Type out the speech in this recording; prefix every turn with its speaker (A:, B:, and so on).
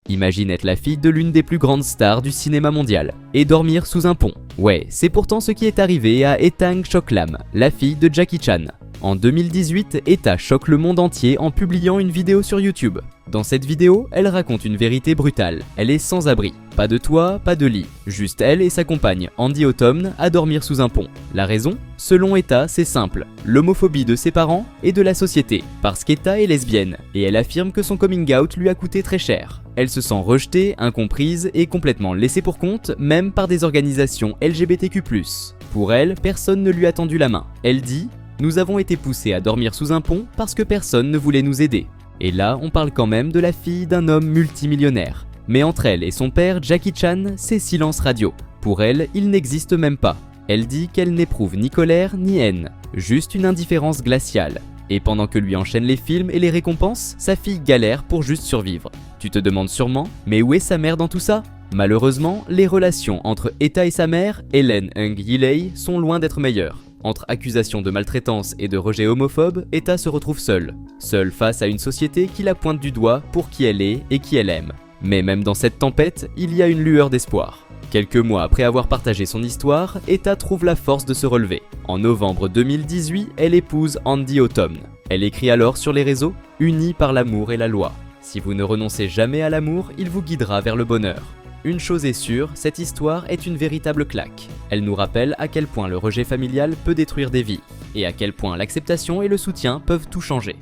A: Imagine être la fille de l'une des plus grandes stars du cinéma mondial et dormir sous un pont. Ouais, c'est pourtant ce qui est arrivé à Etang Choklam, la fille de Jackie Chan. En 2018, Etta choque le monde entier en publiant une vidéo sur YouTube. Dans cette vidéo, elle raconte une vérité brutale. Elle est sans abri. Pas de toit, pas de lit. Juste elle et sa compagne, Andy Autumn, à dormir sous un pont. La raison ? Selon Etta, c'est simple. L'homophobie de ses parents et de la société. Parce qu'Etta est lesbienne, et elle affirme que son coming out lui a coûté très cher. Elle se sent rejetée, incomprise et complètement laissée pour compte, même par des organisations LGBTQ+. Pour elle, personne ne lui a tendu la main. Elle dit: « Nous avons été poussés à dormir sous un pont parce que personne ne voulait nous aider. » Et là, on parle quand même de la fille d'un homme multimillionnaire. Mais entre elle et son père, Jackie Chan, c'est silence radio. Pour elle, il n'existe même pas. Elle dit qu'elle n'éprouve ni colère ni haine, juste une indifférence glaciale. Et pendant que lui enchaîne les films et les récompenses, sa fille galère pour juste survivre. Tu te demandes sûrement, mais où est sa mère dans tout ça ? Malheureusement, les relations entre Etta et sa mère, Helen Eung Yilei, sont loin d'être meilleures. Entre accusations de maltraitance et de rejet homophobe, Etta se retrouve seule. Seule face à une société qui la pointe du doigt pour qui elle est et qui elle aime. Mais même dans cette tempête, il y a une lueur d'espoir. Quelques mois après avoir partagé son histoire, Etta trouve la force de se relever. En novembre 2018, elle épouse Andy Autumn. Elle écrit alors sur les réseaux « Unis par l'amour et la loi. Si vous ne renoncez jamais à l'amour, il vous guidera vers le bonheur. » Une chose est sûre, cette histoire est une véritable claque. Elle nous rappelle à quel point le rejet familial peut détruire des vies, et à quel point l'acceptation et le soutien peuvent tout changer.